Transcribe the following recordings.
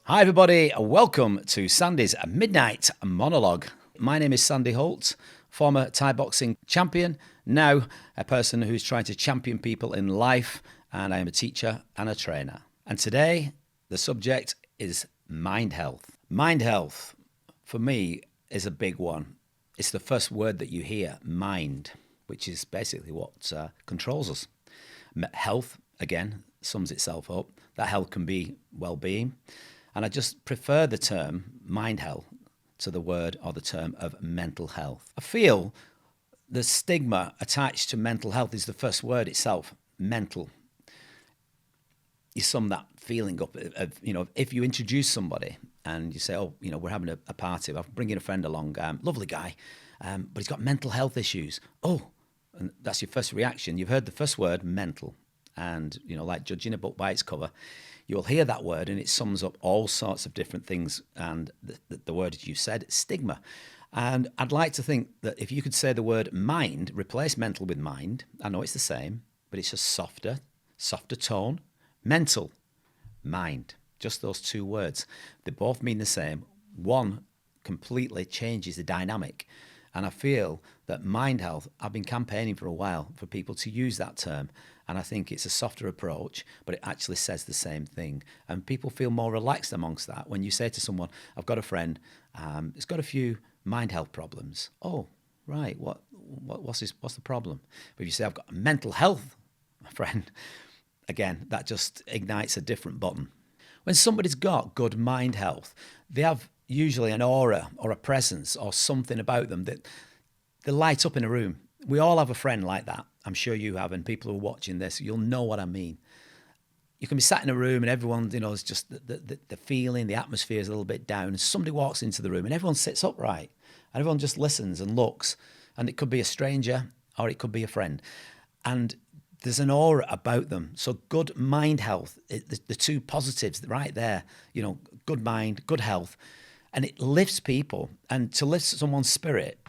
Hi, everybody. Welcome to Sandy's Midnight Monologue. My name is Sandy Holt, former Thai boxing champion, now a person who's trying to champion people in life, and I am a teacher and a trainer. And today, the subject is mind health. Mind health, for me, is a big one. It's the first word that you hear, mind, which is basically what controls us. Health, again, sums itself up. That health can be well-being. And I just prefer the term mind health to the word or the term of mental health. I feel the stigma attached to mental health is the first word itself, mental. You sum that feeling up of, if you introduce somebody and you say, we're having a party, I'm bringing a friend along, lovely guy, but he's got mental health issues. Oh, and that's your first reaction. You've heard the first word, mental. And, like judging a book by its cover, you'll hear that word and it sums up all sorts of different things. And the word you said, stigma. And I'd like to think that if you could say the word mind, replace mental with mind. I know it's the same, but it's a softer tone. Mental, mind, just those two words. They both mean the same. One completely changes the dynamic. And I feel that mind health, I've been campaigning for a while for people to use that term. And I think it's a softer approach, but it actually says the same thing. And people feel more relaxed amongst that. When you say to someone, I've got a friend, he's got a few mind health problems. Oh, right, what's the problem? But if you say, I've got a mental health friend, again, that just ignites a different button. When somebody's got good mind health, they have usually an aura or a presence or something about them that they light up in a room. We all have a friend like that. I'm sure you have, and people who are watching this, you'll know what I mean. You can be sat in a room and everyone, is just the feeling, the atmosphere is a little bit down, and somebody walks into the room and everyone sits upright and everyone just listens and looks, and it could be a stranger or it could be a friend. And there's an aura about them. So good mind health, the two positives right there, good mind, good health, and it lifts people. And to lift someone's spirit,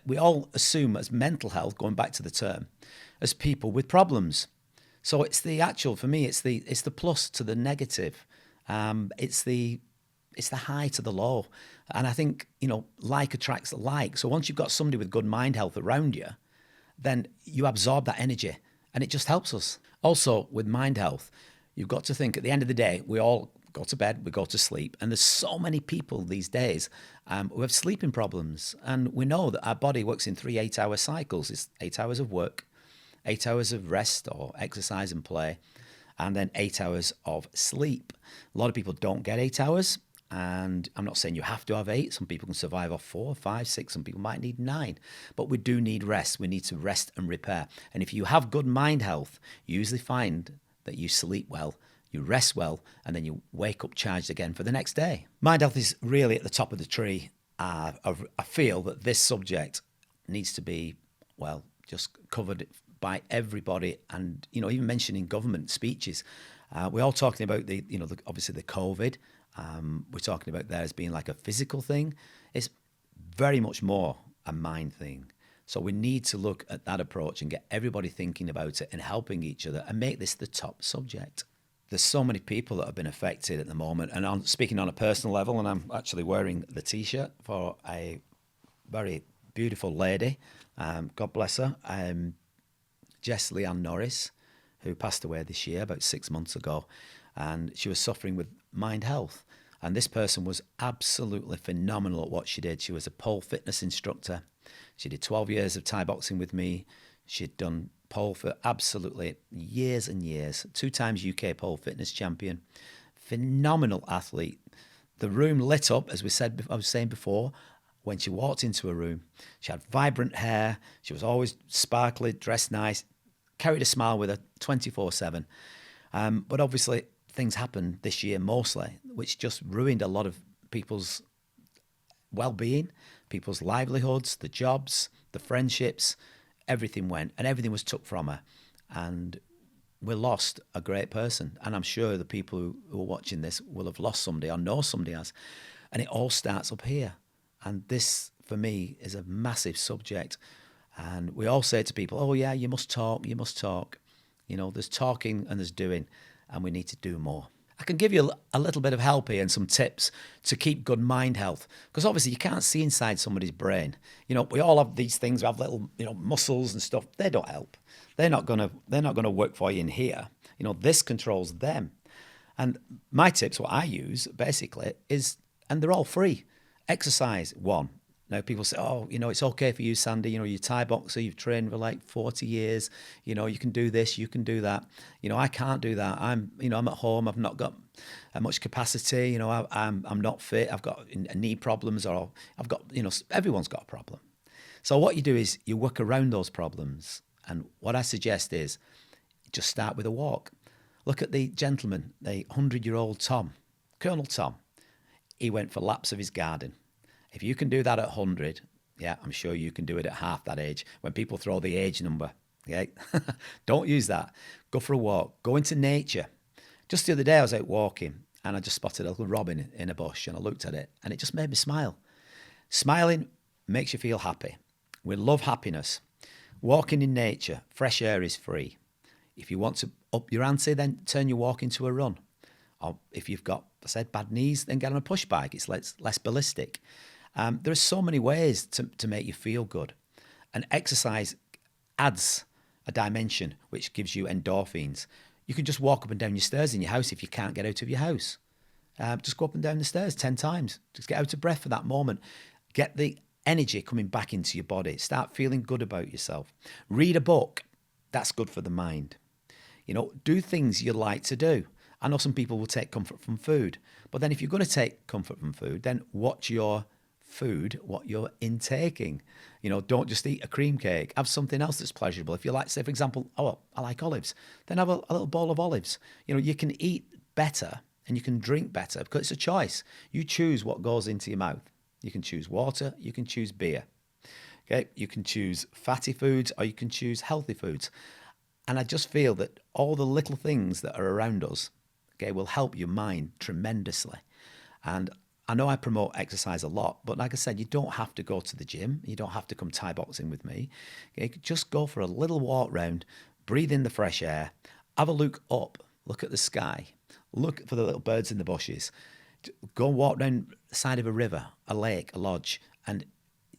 we all assume as mental health, going back to the term, as people with problems. So it's the actual, for me, it's the plus to the negative. It's the high to the low. And I think, like attracts like. So once you've got somebody with good mind health around you, then you absorb that energy and it just helps us. Also, with mind health, you've got to think at the end of the day, we all go to bed, we go to sleep. And there's so many people these days who have sleeping problems. And we know that our body works in 3 8-hour cycles. It's 8 hours of work, 8 hours of rest or exercise and play, and then 8 hours of sleep. A lot of people don't get 8 hours. And I'm not saying you have to have 8. Some people can survive off 4, 5, 6. Some people might need 9. But we do need rest. We need to rest and repair. And if you have good mind health, you usually find that you sleep well, you rest well, and then you wake up charged again for the next day. Mind health is really at the top of the tree. I feel that this subject needs to be, just covered by everybody, and even mentioning government speeches. We're all talking about obviously the COVID. We're talking about there as being like a physical thing. It's very much more a mind thing. So we need to look at that approach and get everybody thinking about it and helping each other and make this the top subject. There's so many people that have been affected at the moment. And I'm speaking on a personal level, and I'm actually wearing the T-shirt for a very beautiful lady. God bless her. Jess Leanne Norris, who passed away this year, about 6 months ago. And she was suffering with mind health. And this person was absolutely phenomenal at what she did. She was a pole fitness instructor. She did 12 years of Thai boxing with me. She'd done pole for absolutely years and years. 2 times UK pole fitness champion. Phenomenal athlete. The room lit up, as I was saying before, when she walked into a room. She had vibrant hair. She was always sparkly, dressed nice, carried a smile with her 24/7. But obviously, things happened this year mostly, which just ruined a lot of people's well-being, people's livelihoods, the jobs, the friendships. Everything went, and everything was took from her. And we lost a great person. And I'm sure the people who are watching this will have lost somebody or know somebody has. And it all starts up here. And this, for me, is a massive subject. And we all say to people, oh, yeah, you must talk, you must talk. There's talking and there's doing, and we need to do more. I can give you a little bit of help here and some tips to keep good mind health. Because obviously you can't see inside somebody's brain. We all have these things. We have little, muscles and stuff. They don't help. They're not gonna work for you in here. This controls them. And my tips, what I use basically is, and they're all free. Exercise, one. Now people say, oh, it's okay for you, Sandy. You're a Thai boxer. You've trained for like 40 years. You can do this, you can do that. I can't do that. I'm at home. I've not got much capacity. I'm not fit. I've got knee problems, or I've got, everyone's got a problem. So what you do is you work around those problems. And what I suggest is just start with a walk. Look at the gentleman, the 100-year-old Tom, Colonel Tom. He went for laps of his garden. If you can do that at 100, yeah, I'm sure you can do it at half that age. When people throw the age number, okay? Don't use that. Go for a walk. Go into nature. Just the other day I was out walking and I just spotted a little robin in a bush and I looked at it and it just made me smile. Smiling makes you feel happy. We love happiness. Walking in nature, fresh air is free. If you want to up your ante, then turn your walk into a run. Or if you've got, I said, bad knees, then get on a push bike. It's less ballistic. There are so many ways to make you feel good. And exercise adds a dimension which gives you endorphins. You can just walk up and down your stairs in your house if you can't get out of your house. Just go up and down the stairs 10 times. Just get out of breath for that moment. Get the energy coming back into your body. Start feeling good about yourself. Read a book. That's good for the mind. Do things you like to do. I know some people will take comfort from food, but then if you're going to take comfort from food, then watch your food, what you're intaking. Don't just eat a cream cake. Have something else that's pleasurable. If you like, say, for example, oh, I like olives, then have a little bowl of olives. You can eat better and you can drink better because it's a choice. You choose what goes into your mouth. You can choose water, you can choose beer. Okay, you can choose fatty foods or you can choose healthy foods. And I just feel that all the little things that are around us, okay, will help your mind tremendously. And I know I promote exercise a lot, but like I said, you don't have to go to the gym. You don't have to come Thai boxing with me. Okay, just go for a little walk round, breathe in the fresh air, have a look up, look at the sky, look for the little birds in the bushes, go walk down the side of a river, a lake, a lodge, and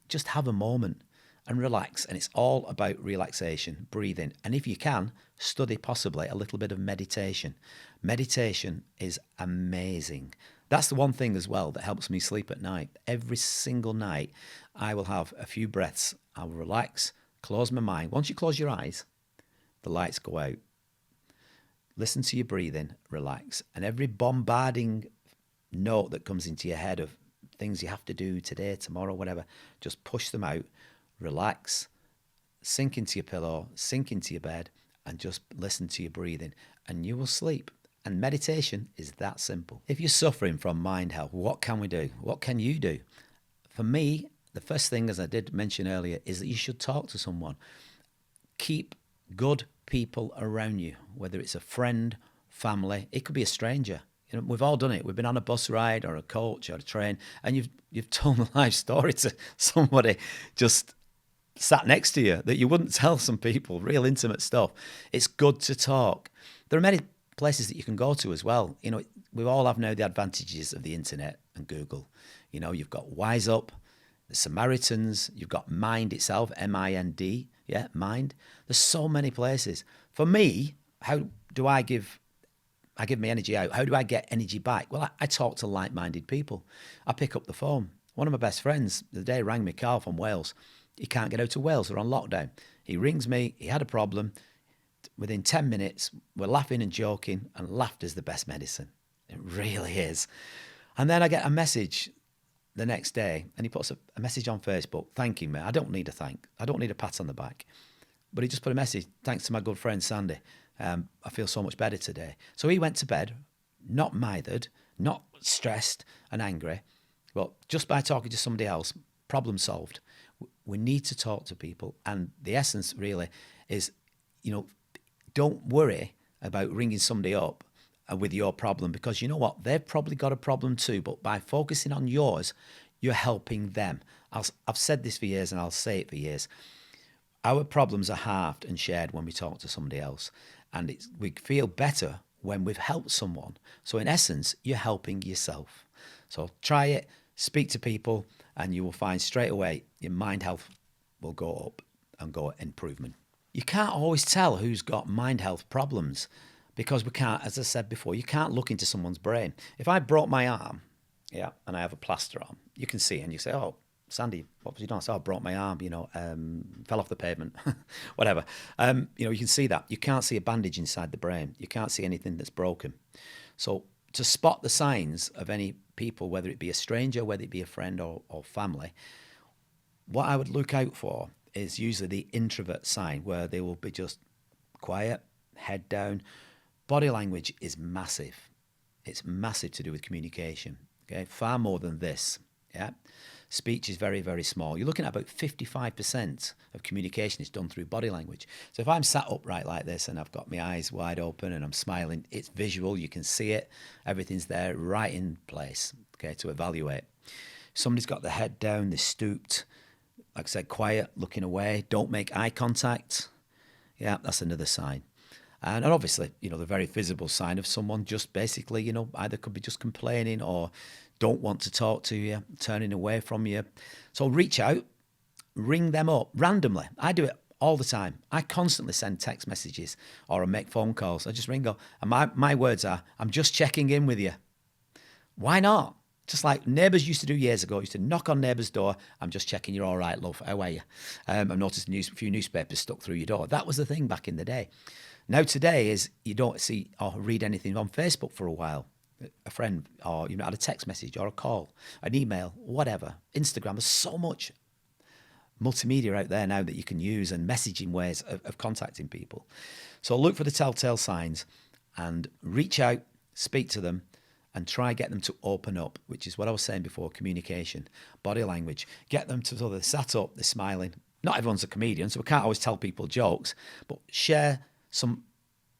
just have a moment and relax. And it's all about relaxation, breathing. And if you can, study possibly a little bit of meditation. Meditation is amazing. That's the one thing as well that helps me sleep at night. Every single night, I will have a few breaths. I will relax, close my mind. Once you close your eyes, the lights go out. Listen to your breathing, relax. And every bombarding note that comes into your head of things you have to do today, tomorrow, whatever, just push them out, relax, sink into your pillow, sink into your bed, and just listen to your breathing, and you will sleep. And meditation is that simple. If you're suffering from mind health, what can we do? What can you do? For me, the first thing, as I did mention earlier, is that you should talk to someone. Keep good people around you, whether it's a friend, family, it could be a stranger. We've all done it. We've been on a bus ride or a coach or a train, and you've told a life story to somebody just sat next to you that you wouldn't tell some people, real intimate stuff. It's good to talk. There are many places that you can go to as well. We all have now the advantages of the internet and Google. You've got Wise Up, the Samaritans, you've got Mind itself, M-I-N-D, yeah, Mind. There's so many places. For me, how do I give my energy out? How do I get energy back? Well, I talk to like-minded people. I pick up the phone. One of my best friends the other day rang me, Carl from Wales. He can't get out of Wales. They're on lockdown. He rings me. He had a problem. Within 10 minutes, we're laughing and joking, and laughter's the best medicine. It really is. And then I get a message the next day, and he puts a message on Facebook thanking me. I don't need a thank. I don't need a pat on the back. But he just put a message, thanks to my good friend Sandy. I feel so much better today. So he went to bed, not mithered, not stressed and angry, but just by talking to somebody else, problem solved. We need to talk to people. And the essence really is, don't worry about ringing somebody up with your problem, because you know what? They've probably got a problem too, but by focusing on yours, you're helping them. I've said this for years and I'll say it for years. Our problems are halved and shared when we talk to somebody else. And we feel better when we've helped someone. So in essence, you're helping yourself. So try it, speak to people, and you will find straight away your mind health will go up and go improvement. You can't always tell who's got mind health problems because we can't, as I said before, you can't look into someone's brain. If I broke my arm, yeah, and I have a plaster on, you can see it and you say, oh, Sandy, what was you doing? I said, oh, I broke my arm, fell off the pavement, whatever. You can see that. You can't see a bandage inside the brain. You can't see anything that's broken. So to spot the signs of any people, whether it be a stranger, whether it be a friend or family, what I would look out for is usually the introvert sign, where they will be just quiet, head down. Body language is massive. It's massive to do with communication, okay? Far more than this, yeah? Speech is very, very small. You're looking at about 55% of communication is done through body language. So if I'm sat upright like this and I've got my eyes wide open and I'm smiling, it's visual, you can see it, everything's there right in place, okay, to evaluate. Somebody's got their head down, they're stooped, like I said, quiet, looking away, don't make eye contact. Yeah, that's another sign. And obviously, the very visible sign of someone just basically, either could be just complaining or don't want to talk to you, turning away from you. So reach out, ring them up randomly. I do it all the time. I constantly send text messages or I make phone calls. I just ring up. And my words are, I'm just checking in with you. Why not? Just like neighbours used to do years ago, used to knock on neighbour's door. I'm just checking you're all right, love. How are you? I've noticed a few newspapers stuck through your door. That was the thing back in the day. Now today is you don't see or read anything on Facebook for a while. A friend or had a text message or a call, an email, whatever. Instagram, there's so much multimedia out there now that you can use and messaging ways of contacting people. So look for the telltale signs and reach out, speak to them, and try get them to open up, which is what I was saying before, communication, body language. Get them to, so they're sat up, they're smiling. Not everyone's a comedian, so we can't always tell people jokes, but share some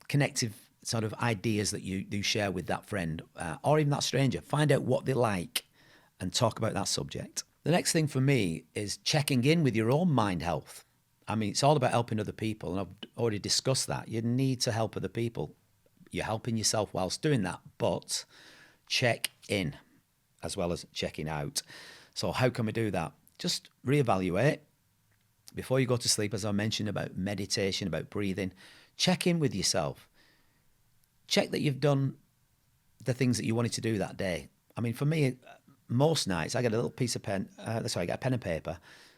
connective sort of ideas that you do share with that friend or even that stranger. Find out what they like and talk about that subject. The next thing for me is checking in with your own mind health. I mean, it's all about helping other people, and I've already discussed that. You need to help other people. You're helping yourself whilst doing that, but check in as well as checking out. So how can we do that? Just reevaluate before you go to sleep, as I mentioned about meditation, about breathing. Check in with yourself. Check that you've done the things that you wanted to do that day. I mean, for me, most nights I get a little piece of pen, I get a pen and paper,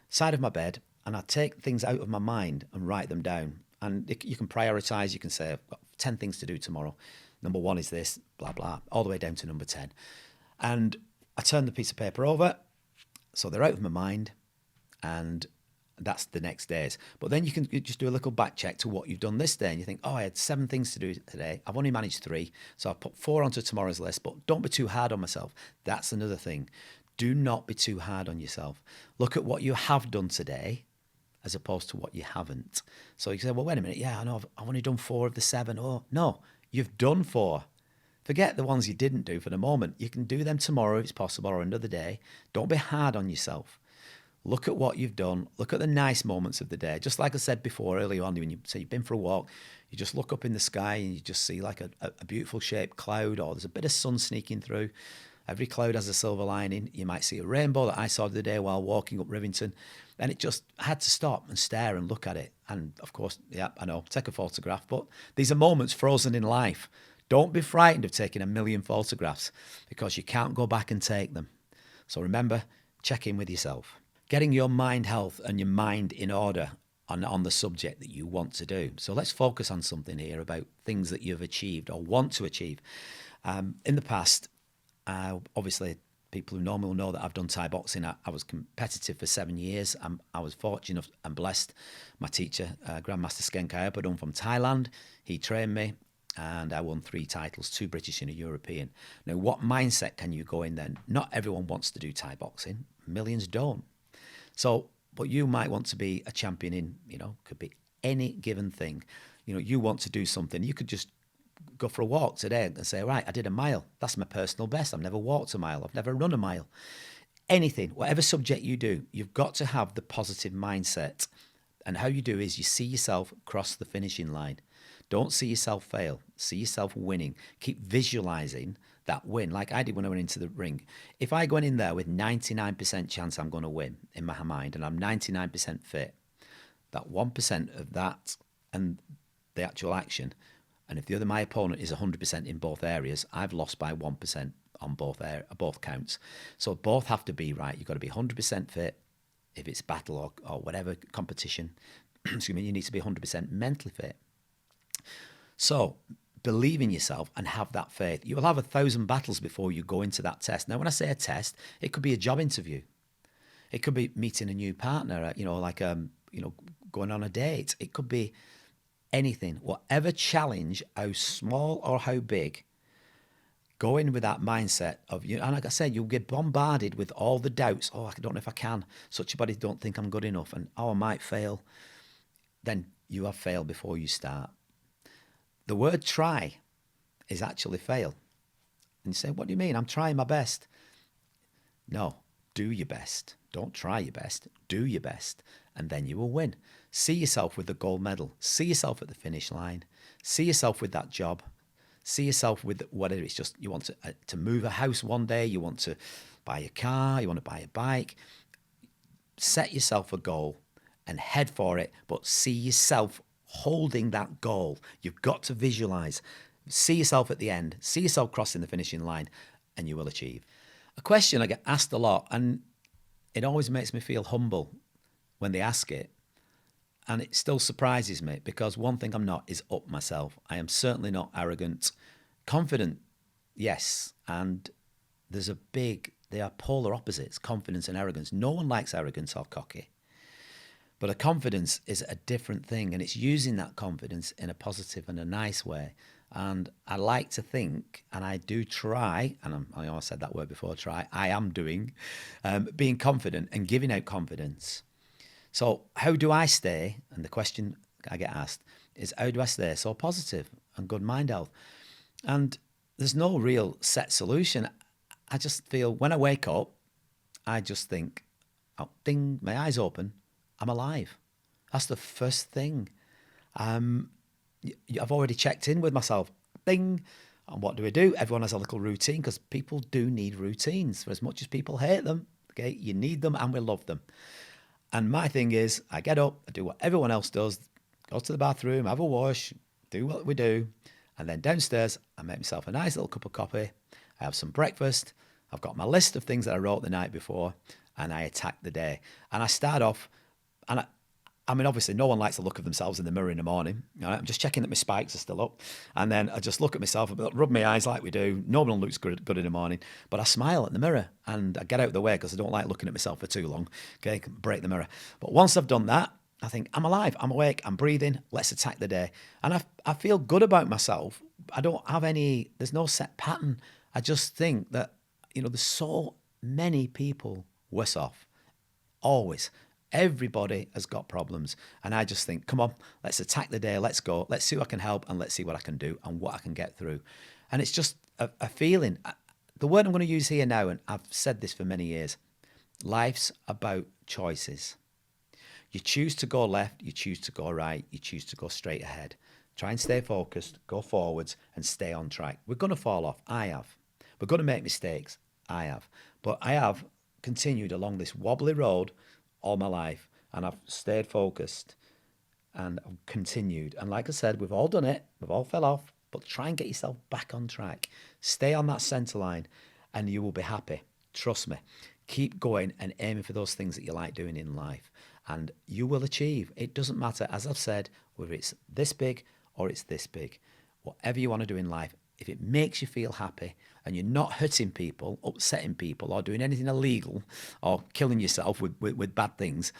side of my bed, and I take things out of my mind and write them down. And you can prioritize. You can say, I've got 10 things to do tomorrow. Number 1 is this, blah, blah, all the way down to number 10. And I turn the piece of paper over, so they're out of my mind, and that's the next day's. But then you can just do a little back check to what you've done this day, and you think, oh, I had 7 things to do today. I've only managed 3, so I'll put 4 onto tomorrow's list, but don't be too hard on myself. That's another thing. Do not be too hard on yourself. Look at what you have done today as opposed to what you haven't. So you say, well, wait a minute, yeah, I know I've only done 4 of the 7. Oh, no, you've done 4. Forget the ones you didn't do for the moment. You can do them tomorrow if it's possible or another day. Don't be hard on yourself. Look at what you've done. Look at the nice moments of the day. Just like I said before earlier on, when you say you've been for a walk, you just look up in the sky and you just see like a beautiful shaped cloud, or there's a bit of sun sneaking through. Every cloud has a silver lining. You might see a rainbow that I saw the other day while walking up Rivington. And it just had to stop and stare and look at it. And of course, yeah, I know, take a photograph. But these are moments frozen in life. Don't be frightened of taking a million photographs because you can't go back and take them. So remember, check in with yourself. Getting your mind health and your mind in order on the subject that you want to do. So let's focus on something here about things that you've achieved or want to achieve. In the past, obviously, people who know me will know that I've done Thai boxing. I was competitive for 7 years. I was fortunate and blessed. My teacher, Grandmaster Skenkaya Padung from Thailand, he trained me and I won 3 titles, 2 British and a European. Now, what mindset can you go in then? Not everyone wants to do Thai boxing. Millions don't. So, but you might want to be a champion in, could be any given thing. You want to do something. You could just go for a walk today and say, right, I did a mile. That's my personal best. I've never walked a mile. I've never run a mile. Anything, whatever subject you do, you've got to have the positive mindset. And how you do is you see yourself cross the finishing line. Don't see yourself fail. See yourself winning. Keep visualizing that win, like I did when I went into the ring. If I go in there with 99% chance I'm going to win in my mind, and I'm 99% fit, that 1% of that and the actual action, and if my opponent is 100% in both areas, I've lost by 1% on both counts. So both have to be right. You've got to be 100% fit if it's battle or whatever competition. Excuse me, you need to be 100% mentally fit. So believe in yourself and have that faith. You will have 1,000 battles before you go into that test. Now, when I say a test, it could be a job interview. It could be meeting a new partner, going on a date. It could be anything, whatever challenge, how small or how big. Go in with that mindset of, and like I said, you'll get bombarded with all the doubts. Oh, I don't know if I can. Such a body don't think I'm good enough. And, I might fail. Then you have failed before you start. The word try is actually fail. And you say, what do you mean? I'm trying my best. No, do your best. Don't try your best. Do your best. And then you will win. See yourself with the gold medal. See yourself at the finish line. See yourself with that job. See yourself with whatever it's just, you want to move a house one day, you want to buy a car, you want to buy a bike. Set yourself a goal and head for it, but see yourself holding that goal. You've got to visualize. See yourself at the end. See yourself crossing the finishing line, and you will achieve. A question I get asked a lot, and it always makes me feel humble when they ask it. And it still surprises me, because one thing I'm not is up myself. I am certainly not arrogant. Confident, yes. And they are polar opposites, confidence and arrogance. No one likes arrogance or cocky. But a confidence is a different thing, and it's using that confidence in a positive and a nice way. And I like to think, and I do try, and I always said that word before, try, I am doing, being confident and giving out confidence. So how do I stay, and the question I get asked is, how do I stay so positive and good mind health? And there's no real set solution. I just feel when I wake up, I just think, oh, ding, my eyes open, I'm alive. That's the first thing. I've already checked in with myself, ding. And what do? Everyone has a little routine, because people do need routines. For as much as people hate them, okay, you need them, and we love them. And my thing is, I get up, I do what everyone else does, go to the bathroom, have a wash, do what we do, and then downstairs, I make myself a nice little cup of coffee, I have some breakfast, I've got my list of things that I wrote the night before, and I attack the day. And I start off, and I mean, obviously, no one likes the look of themselves in the mirror in the morning. Right? I'm just checking that my spikes are still up. And then I just look at myself, rub my eyes like we do. No one looks good in the morning. But I smile at the mirror, and I get out of the way, because I don't like looking at myself for too long. Okay, break the mirror. But once I've done that, I think, I'm alive, I'm awake, I'm breathing, let's attack the day. And I feel good about myself. I don't have there's no set pattern. I just think that, there's so many people worse off. Always. Everybody has got problems. And I just think, come on, let's attack the day. Let's go. Let's see who I can help, and let's see what I can do and what I can get through. And it's just a feeling. The word I'm going to use here now, and I've said this for many years, life's about choices. You choose to go left, you choose to go right, you choose to go straight ahead. Try and stay focused, go forwards, and stay on track. We're going to fall off. I have. We're going to make mistakes. I have. But I have continued along this wobbly road all my life, and I've stayed focused, and I've continued. And like I said, we've all done it. We've all fell off, but try and get yourself back on track. Stay on that center line, and you will be happy. Trust me. Keep going and aiming for those things that you like doing in life, and you will achieve. It doesn't matter, as I've said, whether it's this big or it's this big. Whatever you want to do in life, if it makes you feel happy and you're not hurting people, upsetting people, or doing anything illegal, or killing yourself with bad things,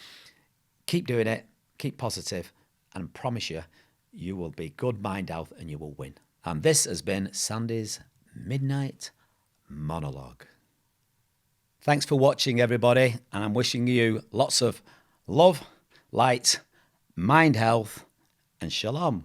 keep doing it, keep positive, and I promise you, you will be good mind health and you will win. And this has been Sandy's Midnight Monologue. Thanks for watching, everybody, and I'm wishing you lots of love, light, mind health, and shalom.